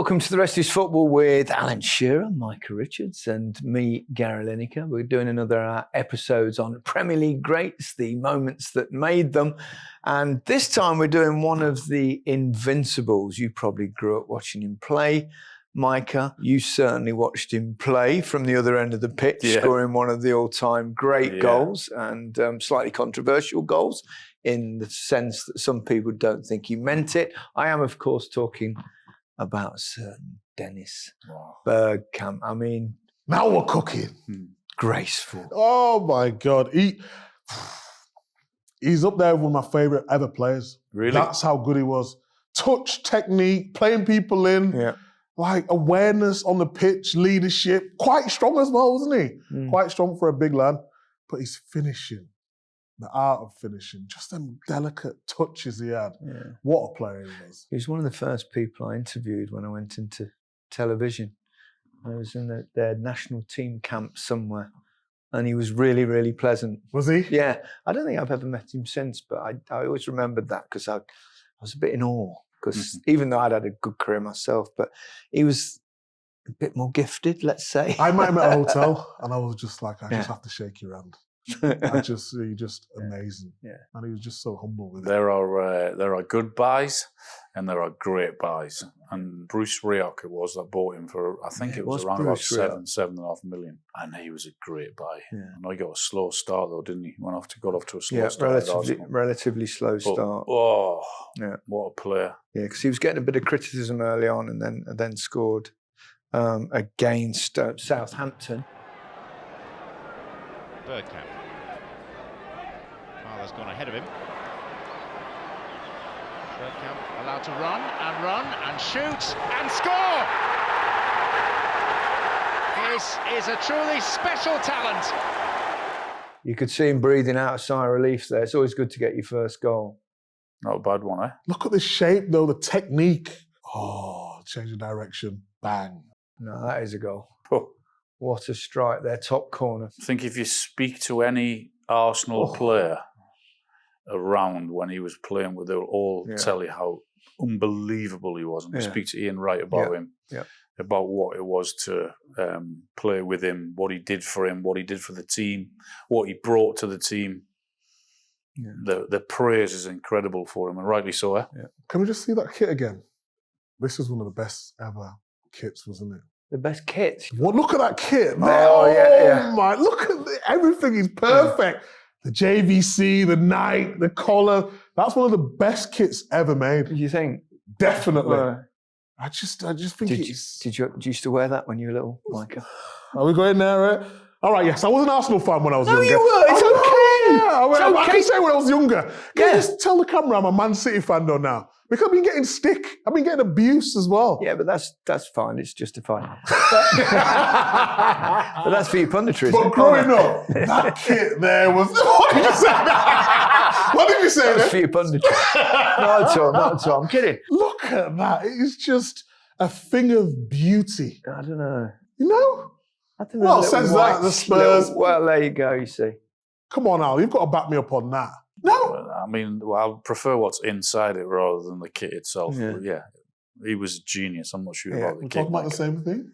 welcome to The Rest is Football with Alan Shearer, Micah Richards and me, Gary Lineker. We're doing another episodes on Premier League greats, the moments that made them. And this time we're doing one of the Invincibles. You probably grew up watching him play. Micah, you certainly watched him play from the other end of the pitch, scoring one of the all-time great goals and slightly controversial goals in the sense that some people don't think he meant it. I am, of course, talking about certain Dennis Bergkamp. I mean, now we're cooking. Graceful. Oh my God, he's up there with one of my favourite ever players. Really, that's how good he was. Touch, technique, playing people in, like awareness on the pitch, leadership. Quite strong as well, wasn't he? Quite strong for a big lad. But his finishing, the art of finishing, just them delicate touches he had. What a player he was. He was one of the first people I interviewed when I went into television. I was in their national team camp somewhere, and he was really, really pleasant. Was he? Yeah. I don't think I've ever met him since, but I always remembered that because I was a bit in awe. Because even though I'd had a good career myself, but he was a bit more gifted, let's say. I met him at a hotel, and I was just like, I just have to shake your hand. You're just amazing. And he was just so humble with it. There are good buys and there are great buys. And Bruce Rioch it was that bought him for, I think it was around Bruce about 7.5 million. And he was a great buy. And he got a slow start though, didn't he? Got off to a slow start. Relatively slow start. What a player. Yeah, because he was getting a bit of criticism early on and then scored against Southampton. Bergkamp. Father's gone ahead of him. Bergkamp allowed to run and shoot and score! This is a truly special talent. You could see him breathing out a sigh of relief there. It's always good to get your first goal. Not a bad one, eh? Look at the shape though, the technique. Oh, change of direction. Bang. No, that is a goal. What a strike there, top corner. I think if you speak to any Arsenal player around when he was playing, they'll all tell you how unbelievable he was. And you speak to Ian Wright about him, about what it was to play with him, what he did for him, what he did for the team, what he brought to the team. The praise is incredible for him, and rightly so. Can we just see that kit again? This was one of the best ever kits, wasn't it? The best kit. Well, look at that kit. My! Look at everything is perfect. The JVC, the Nike, the collar. That's one of the best kits ever made. You think? Definitely. I just think Did you used to wear that when you were little, Micah? Are we going there, right? All right, yes, I was an Arsenal fan when I was younger. No, you were. It's okay. I can say when I was younger. Can you just tell the camera I'm a Man City fan though now? Because I've been getting stick. I've been getting abuse as well. Yeah, but that's fine. It's justified. But that's for your punditry. But growing up, that kit there was... What did you say? What did you say there? That's for your punditry. Not at all. I'm kidding. Look at that. It is just a thing of beauty. I don't know. You know? I don't know. Well, says that, the Spurs. Well, there you go, you see. Come on, Al. You've got to back me up on that. No. I mean, I prefer what's inside it rather than the kit itself. Yeah, he was a genius. I'm not sure about the kit. We're talking about the same thing?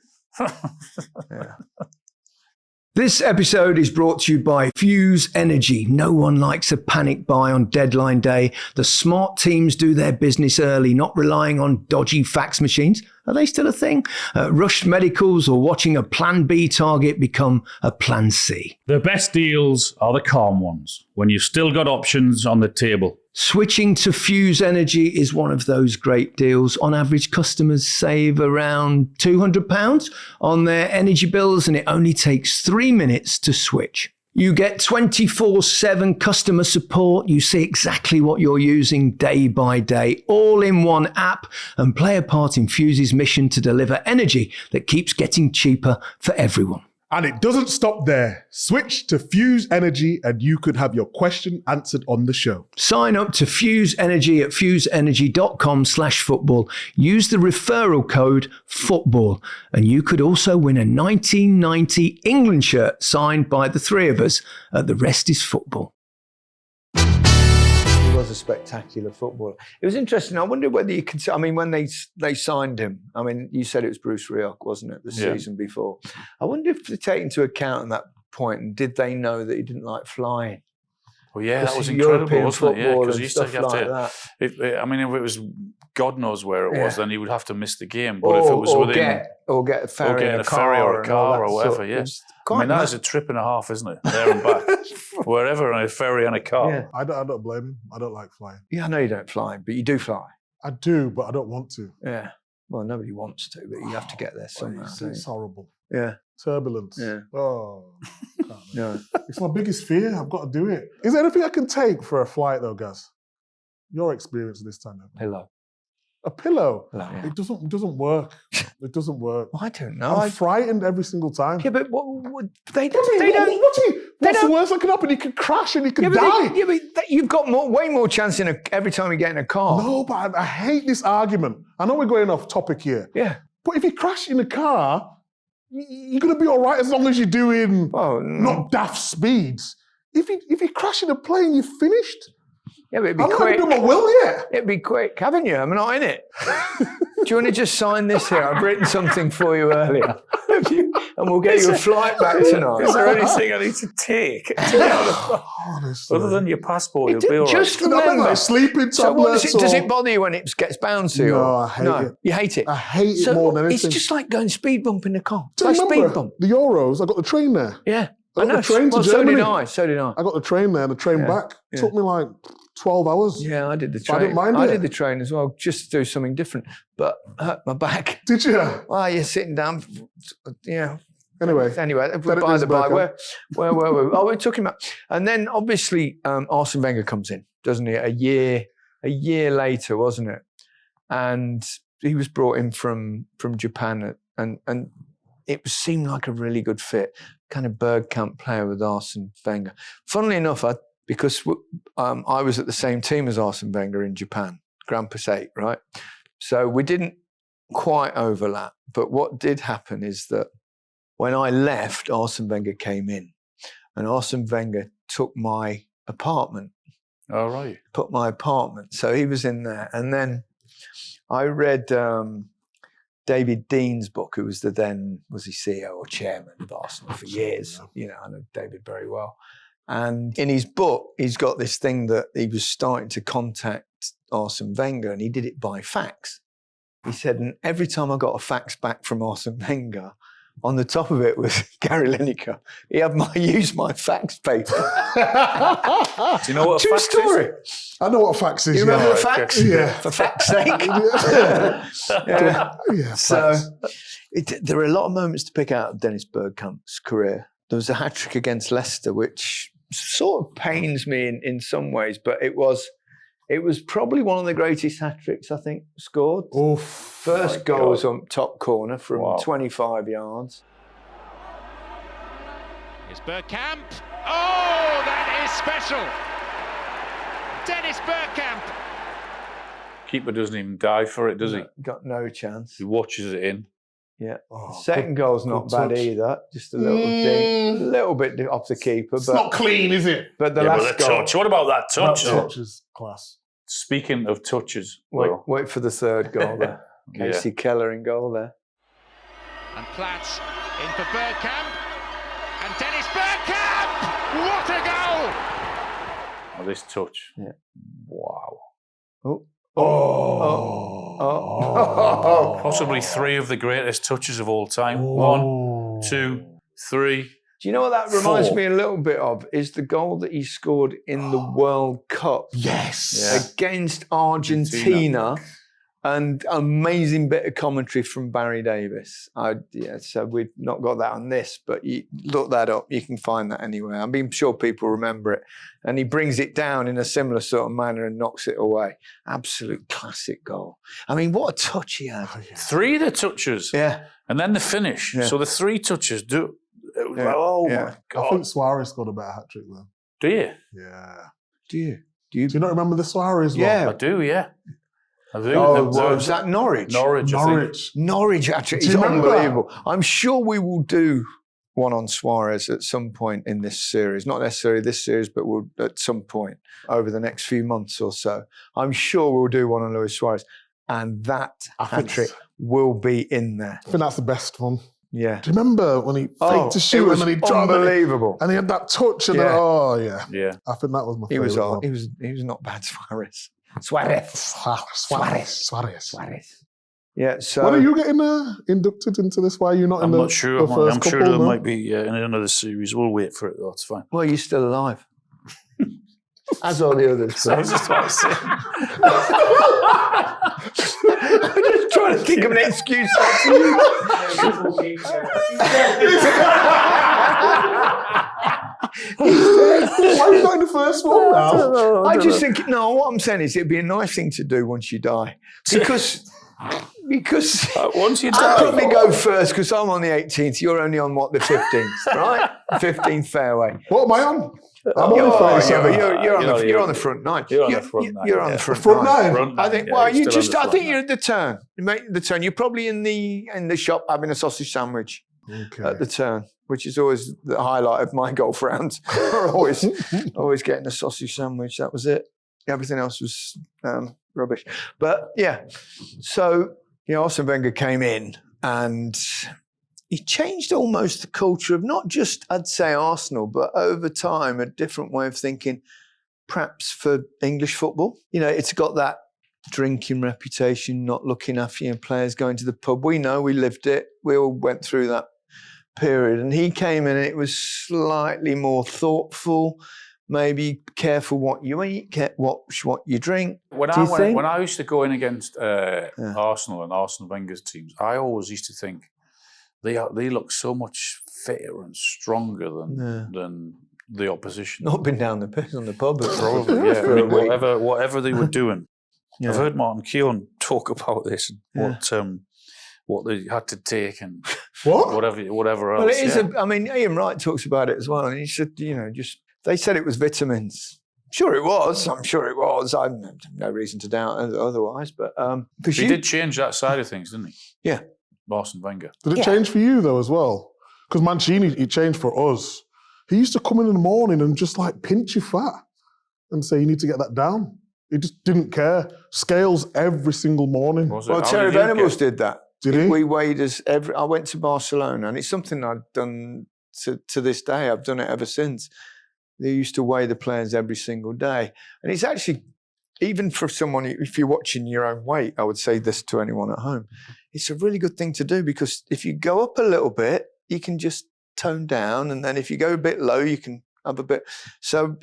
This episode is brought to you by Fuse Energy. No one likes a panic buy on deadline day. The smart teams do their business early, not relying on dodgy fax machines. Are they still a thing? Rushed medicals or watching a plan B target become a plan C. The best deals are the calm ones, when you've still got options on the table. Switching to Fuse Energy is one of those great deals. On average, customers save around £200 on their energy bills, and it only takes 3 minutes to switch. You get 24/7 customer support. You see exactly what you're using day by day, all in one app, and play a part in Fuse's mission to deliver energy that keeps getting cheaper for everyone. And it doesn't stop there. Switch to Fuse Energy and you could have your question answered on the show. Sign up to Fuse Energy at fuseenergy.com/football. Use the referral code FOOTBALL. And you could also win a 1990 England shirt signed by the three of us at The Rest is Football. He was a spectacular footballer. It was interesting. I wonder whether you can. I mean, when they signed him, I mean, you said it was Bruce Rioch, wasn't it, the season before? I wonder if they take into account at that point, and did they know that he didn't like flying? Well, yeah, that was incredible, wasn't it? Yeah, because he used to have that. I mean, if it was God knows where it was, then he would have to miss the game. But if it was within, get a ferry, or a car or whatever, I mean, that is a trip and a half, isn't it? There and back, wherever, on a ferry and a car. Yeah. I don't blame him. I don't like flying. Yeah, I know you don't fly, but you do fly. I do, but I don't want to. Yeah. Well, nobody wants to, but you have to get there somehow. It's horrible. Yeah. Turbulence. Yeah. Oh. No. It's my biggest fear. I've got to do it. Is there anything I can take for a flight, though, Gaz? Your experience this time. Pillow. A pillow? Pillow, yeah. It doesn't work. It doesn't work. Well, I don't know. I'm frightened every single time. Yeah, but what they What's the worst that can happen? You could crash and you could die. You've got way more chance every time you get in a car. No, but I hate this argument. I know we're going off topic here. Yeah. But if you crash in a car, you're going to be all right as long as you're doing not daft speeds. If you crash in a plane, you're finished. Yeah, but it'd be I'm quick. not even done my will yet. It'd be quick, haven't you? I'm not in it. Do you want to just sign this here? I've written something for you earlier. And we'll get you a flight back tonight. Is there anything I need to take? Honestly. Other than your passport, you'll be all right. Just remember. Like sleeping So tablets. does it bother you when it gets bouncy? No, I hate it. You hate it? I hate it more than anything. It's just like going speed bump in the car. It's Do like you speed remember bump. the Euros? I got the train there. Yeah. I got the train to So Germany. did I. I got the train there and the train back. It took me like 12 hours. Yeah, I did the train. I didn't mind it. I did the train as well, just to do something different, but hurt my back. Did you? Well, you're sitting down, Anyway, by the by, where were we? Oh, we're talking about, and then obviously Arsène Wenger comes in, doesn't he? A year later, wasn't it? And he was brought in from Japan, and it seemed like a really good fit, kind of Bergkamp player with Arsène Wenger. Funnily enough, because I was at the same team as Arsène Wenger in Japan, Grampus 8, right? So we didn't quite overlap. But what did happen is that when I left, Arsène Wenger came in, and Arsène Wenger took my apartment. All right. Put my apartment. So he was in there. And then I read David Dean's book, who was was he CEO or chairman of Arsenal for years. You know, I know David very well. And in his book, he's got this thing that he was starting to contact Arsène Wenger, and he did it by fax. He said, and every time I got a fax back from Arsène Wenger, on the top of it was Gary Lineker. He had used my fax paper. Do you know what a fax story. I know what a fax is. You remember a fax? Yeah. For fax's sake. So there are a lot of moments to pick out of Dennis Bergkamp's career. There was a hat-trick against Leicester, which sort of pains me in some ways, but it was probably one of the greatest hat-tricks I think scored. Oh, first goal was on top corner from 25 yards. Here's Bergkamp. Oh, that is special. Dennis Bergkamp. Keeper doesn't even dive for it, does he? Got no chance. He watches it in. Yeah. Second goal's not bad either. Just a little ding, a little bit off the keeper. It's not clean, is it? But the last goal. Touch. What about that touch? That touch is class. Speaking of touches. Wait for the third goal there. Casey Keller in goal there. And Platz in for Bergkamp. And Dennis Bergkamp! What a goal! Oh, this touch. Yeah. Wow. Possibly three of the greatest touches of all time. 1, 2, 3. Do you know what that reminds me a little bit of? Is the goal that he scored in the World Cup. Yes. Against Argentina. And amazing bit of commentary from Barry Davis. So we've not got that on this, but you look that up. You can find that anywhere. I'm sure people remember it. And he brings it down in a similar sort of manner and knocks it away. Absolute classic goal. I mean, what a touch he had. 3 of the touches. Yeah. And then the finish. Yeah. So the 3 touches do. It was my God. I think Suarez scored a better hat trick though. Do you? Yeah. Do you not remember the Suarez one? Yeah. I do, yeah. Was that Norwich? Norwich. Norwich hat trick is unbelievable. I'm sure we will do one on Suarez at some point in this series. Not necessarily this series, but we'll at some point over the next few months or so. I'm sure we'll do one on Luis Suarez. And that hat-trick will be in there. I think that's the best one. Yeah. Do you remember when he faked to shoot and then he dropped unbelievable. And he had that touch and Yeah. Yeah. I think that was my favourite one. He was not bad, Suarez. Suarez. Yeah, so... When are you getting inducted into this? Why are you not in the I'm not sure. the first I'm sure couple there now? might be in another series. We'll wait for it, though. It's fine. Well, you're still alive. As are the others. So I was just about to say. I'm just trying to think of an excuse not to you. Why are you not in the first one now? I just think, no, what I'm saying is it'd be a nice thing to do once you die. Because once you die, I'll probably go first because I'm on the 18th. You're only on, what, the 15th, right? 15th fairway. What am I on? I'm only 37. You're on the front nine. You're on the front nine. You're on the front nine. nine. I think. Well, you just. I think you're at the turn. You make the turn. You're probably in the shop having a sausage sandwich at the turn, which is always the highlight of my golf rounds. We're always getting a sausage sandwich. That was it. Everything else was rubbish. But yeah, so Arsène Wenger came in and he changed almost the culture of not just, I'd say, Arsenal, but over time, a different way of thinking, perhaps for English football. It's got that drinking reputation, not looking after players, going to the pub. We know, we lived it. We all went through that period. And he came in and it was slightly more thoughtful, maybe careful what you eat, watch what you drink. When I used to go in against Arsenal and Arsène Wenger's teams, I always used to think, they look so much fitter and stronger than the opposition. Not been down the piss on the pub, but probably, yeah. I mean, whatever they were doing. Yeah. I've heard Martin Keown talk about this, what they had to take and whatever else. Well, it is. I mean, Ian Wright talks about it as well, and he said, they said it was vitamins. Sure, it was. I'm sure it was. I have no reason to doubt otherwise. But he did change that side of things, didn't he? Yeah. Arsène Wenger. Did it change for you though as well? Because Mancini, it changed for us. He used to come in the morning and just like pinch your fat and say you need to get that down. He just didn't care. Scales every single morning. Well, Terry Venables did that. Did he? We weighed us I went to Barcelona, and it's something I've done to this day. I've done it ever since. They used to weigh the players every single day, and it's actually, even for someone, if you're watching your own weight, I would say this to anyone at home. It's a really good thing to do because if you go up a little bit, you can just tone down. And then if you go a bit low, you can have a bit. So,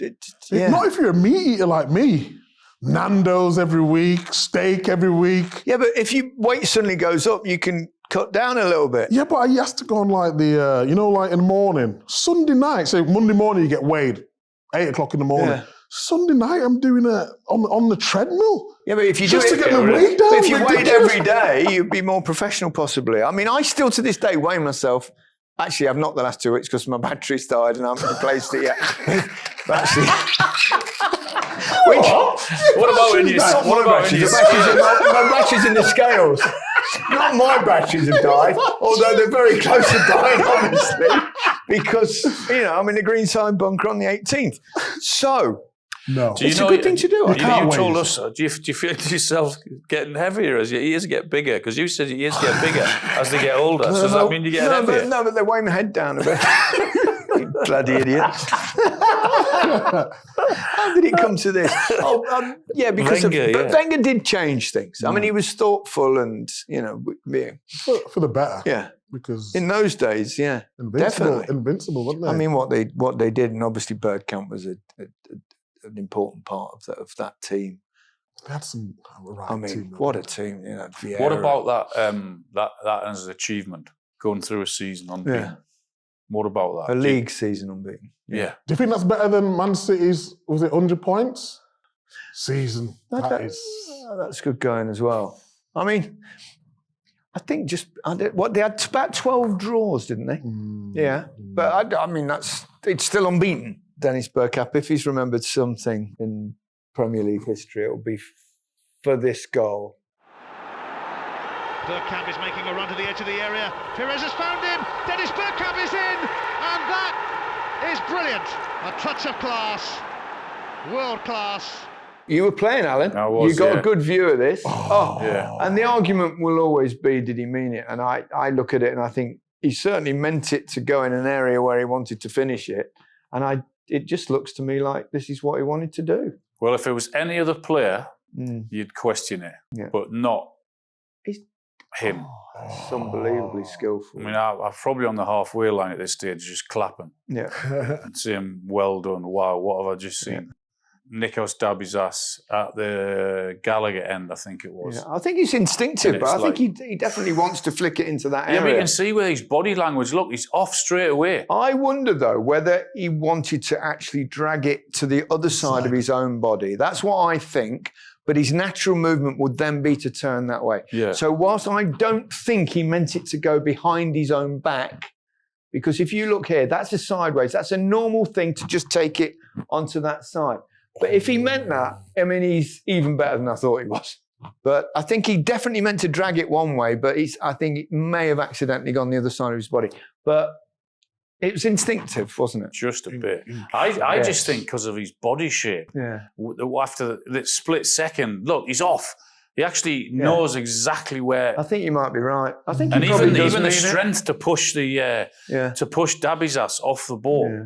Not if you're a meat eater like me. Nando's every week, steak every week. Yeah, but if your weight suddenly goes up, you can cut down a little bit. Yeah, but I used to go on like the, like in the morning. Sunday night, so Monday morning you get weighed, 8 o'clock in the morning. Yeah. Sunday night, I'm doing it on the treadmill. Yeah, but if you just do to get my weight down. If you weighed every day, you'd be more professional, possibly. I mean, I still to this day weigh myself. Actually, I've not the last 2 weeks because my battery's died and I haven't replaced it yet. But actually, what about when you? My batteries in the scales. Not my batteries have died, although they're very close to dying, obviously, because I'm in the Greenside bunker on the 18th. So. No, it's a good thing to do. You told us. Do you feel yourself getting heavier as your ears get bigger? Because you said your ears get bigger as they get older. So does that mean you get heavier? But they weigh my head down a bit. You bloody idiot! How did it come to this? Because Wenger did change things. I mean, he was thoughtful and for the better. Yeah. Because in those days, definitely Invincible, wasn't they? I mean, what they did, and obviously Bergkamp was an important part of that team. They had some team. What a team! What about that as an achievement, going through a season unbeaten? Yeah. What about that? A league season unbeaten. Yeah. Do you think that's better than Man City's? Was it 100 points season? That's good going as well. I mean, I think they had about 12 draws, didn't they? Yeah, but I mean it's still unbeaten. Dennis Bergkamp, if he's remembered something in Premier League history, it will be for this goal. Bergkamp is making a run to the edge of the area. Perez has found him. Dennis Bergkamp is in, and that is brilliant. A touch of class, world class. You were playing, Alan. I was, you got yeah. a good view of this. Yeah. And the argument will always be, did he mean it? And I look at it and I think he certainly meant it to go in an area where he wanted to finish it. And it just looks to me like this is what he wanted to do. Well, if it was any other player, you'd question it, but not him. It's unbelievably skillful. I mean, I'm probably on the halfway line at this stage, just clapping. Yeah. And saying, well done, wow, what have I just seen? Nikos Dabizas at the Gallagher end, I think it was. Yeah, I think he's instinctive, but I think he definitely wants to flick it into that area. Yeah, but you can see with his body language, look, he's off straight away. I wonder, though, whether he wanted to actually drag it to the other side of his own body. That's what I think. But his natural movement would then be to turn that way. Yeah. So whilst I don't think he meant it to go behind his own back, because if you look here, that's a sideways. That's a normal thing to just take it onto that side. But if he meant that, I mean, he's even better than I thought he was. But I think he definitely meant to drag it one way, but I think it may have accidentally gone the other side of his body. But it was instinctive, wasn't it? Just a bit. I just think because of his body shape, after the split second, look, he's off. He actually knows exactly where. I think you might be right. I think, and he even the strength to push to push Dabizas off the ball. Yeah.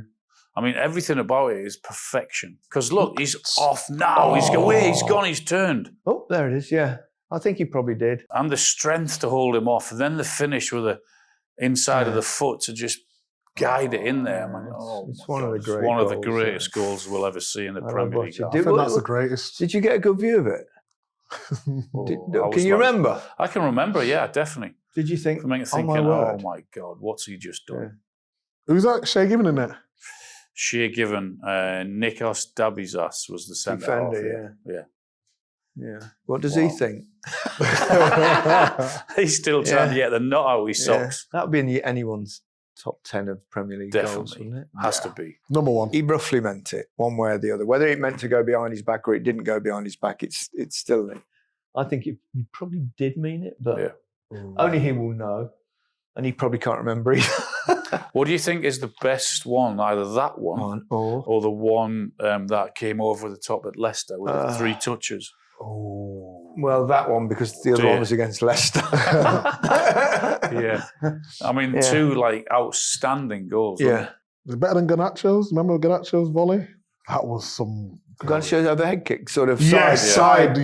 I mean, everything about it is perfection. Because look, he's off now. He's away. He's gone. He's turned. Oh, there it is. Yeah, I think he probably did. And the strength to hold him off, and then the finish with the inside of the foot to just guide it in there. I mean, it's one of the great. One of the greatest goals we'll ever see in the Premier League. I think that's the greatest. Did you get a good view of it? Can you remember? I can remember. Yeah, definitely. Did you think? Thinking, oh my God, what's he just done? Yeah. Who's that? Shea Given in there? Shea Given, Nikos Dabizas was the centre half. Yeah. What does he think? He's still trying to get the knot out of his socks. That would be in anyone's top 10 of Premier League goals, wouldn't it? Has to be. Number one. He roughly meant it, one way or the other. Whether it meant to go behind his back or it didn't go behind his back, it's still there. I think he probably did mean it, but only he will know. And he probably can't remember either. What do you think is the best one? Either that one or the one that came over the top at Leicester with the 3 touches? Well, that one, because the other one was against Leicester. Yeah. I mean, 2 outstanding goals. Yeah. Was it better than Garnacho's? Remember Garnacho's volley? That was some... Garnacho's overhead kick, sort of side.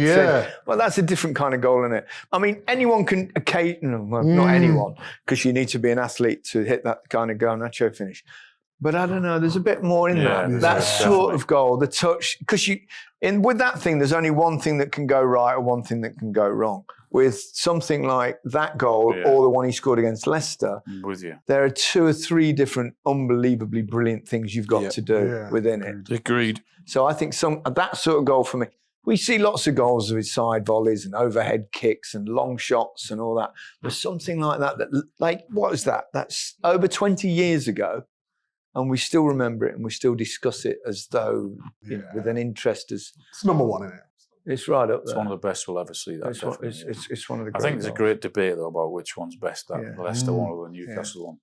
Well, that's a different kind of goal, isn't it? I mean, anyone can not anyone, because you need to be an athlete to hit that kind of Garnacho finish. But I don't know, there's a bit more in that. That sort of goal, the touch, because with that thing, there's only one thing that can go right or one thing that can go wrong. With something like that goal or the one he scored against Leicester, I'm with you. There are 2 or 3 different unbelievably brilliant things you've got to do within it. Agreed. So I think that sort of goal for me, we see lots of goals with side volleys and overhead kicks and long shots and all that. There's something like that, what is that? That's over 20 years ago. And we still remember it and we still discuss it as though, with an interest It's number one, isn't it? It's right up there. It's one of the best we'll ever see. It's one of the great I think there's goals. a great debate, though, about which one's best, that Leicester one or the Newcastle one.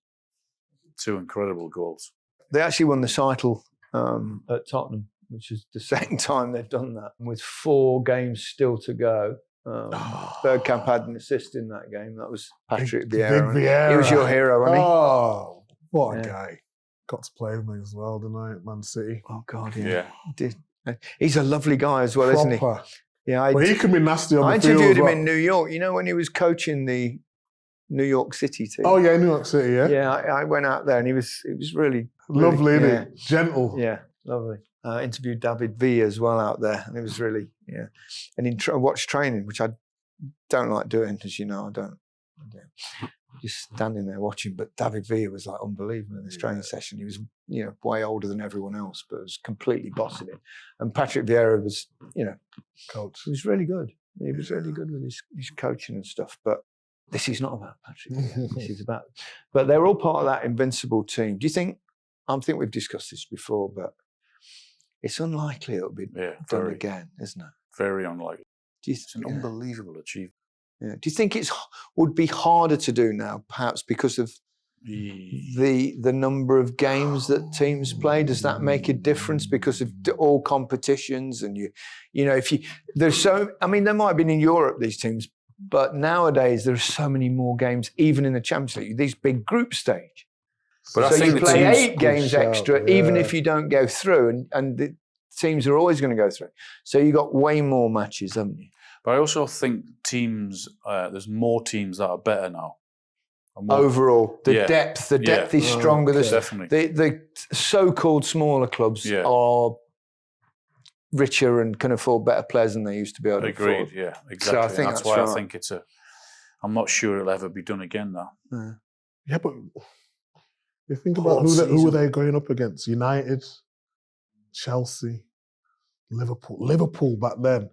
2 incredible goals. They actually won the title at Tottenham, which is the second time they've done that. With 4 games still to go, Bergkamp had an assist in that game. That was Patrick Vieira. He was your hero, wasn't he? Oh, what a guy. Got to play with me as well, didn't I, at Man City? Oh, God, yeah. He's a lovely guy as well, isn't he? Yeah, he can be nasty on the field. I interviewed him in New York, when he was coaching the New York City team. Oh, yeah, New York City, yeah. Yeah, I went out there and he was really... Lovely, isn't he? Gentle. Yeah, lovely. I interviewed David Villa as well out there, and it was really, And watched training, which I don't like doing, as you know, I don't. Just standing there watching, but David Villa was unbelievable in this training session. He was, way older than everyone else, but was completely bossing it. And Patrick Vieira was, coach. He was really good. He was really good with his coaching and stuff. But this is not about Patrick Vieira. This is about. But they're all part of that Invincible team. Do you think? I think we've discussed this before, but it's unlikely it'll be done again, isn't it? Very unlikely. It's an unbelievable achievement. Yeah. Do you think would be harder to do now, perhaps because of the number of games that teams play? Does that make a difference because of all competitions? And there might have been in Europe, these teams, but nowadays there are so many more games, even in the Champions League, these big group stage. But so I think you play 8 games shout, extra, even if you don't go through, and the teams are always going to go through. So you got way more matches, haven't you? But I also think teams, there's more teams that are better now. Overall, the depth is stronger. Definitely. The so-called smaller clubs are richer and can afford better players than they used to be able to afford. Agreed, yeah, exactly. So I think that's why I think I'm not sure it'll ever be done again now. Yeah, but you think about who are they going up against? United, Chelsea, Liverpool. Liverpool back then,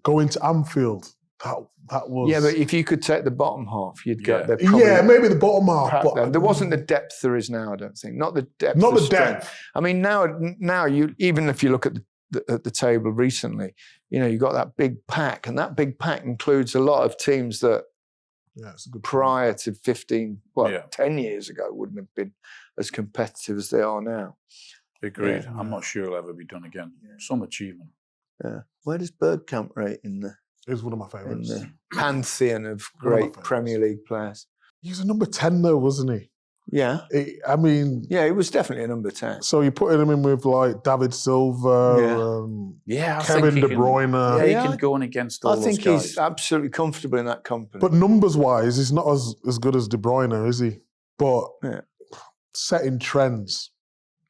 going to Anfield, that was... Yeah, but if you could take the bottom half, you'd get there. Yeah, maybe the bottom half. But there wasn't the depth there is now, I don't think. Not the depth. Not the depth. I mean, now you, even if you look at the table recently, you got that big pack, and that big pack includes a lot of teams that it's a good prior to 10 years ago wouldn't have been as competitive as they are now. Agreed. Yeah. I'm not sure it'll ever be done again. Some achievement. Yeah. Where does Bergkamp rate in the... He's one of my favourites. In the pantheon of great Premier League players. He was a number 10 though, wasn't he? Yeah. He was definitely a number 10. So you're putting him in with like David Silva, Kevin De Bruyne. He can go in against all those guys. I think he's absolutely comfortable in that company. But numbers-wise, he's not as good as De Bruyne, is he? But setting trends,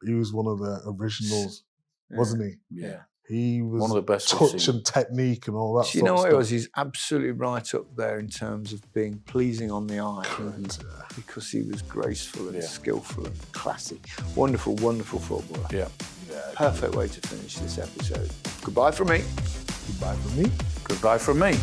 he was one of the originals, wasn't he? Yeah. He was one of the best. Touch and technique and all that. You know what it was? He's absolutely right up there in terms of being pleasing on the eye, because he was graceful and skillful and classy. Wonderful, wonderful footballer. Yeah. Perfect way to finish this episode. Goodbye from me. Goodbye from me. Goodbye from me.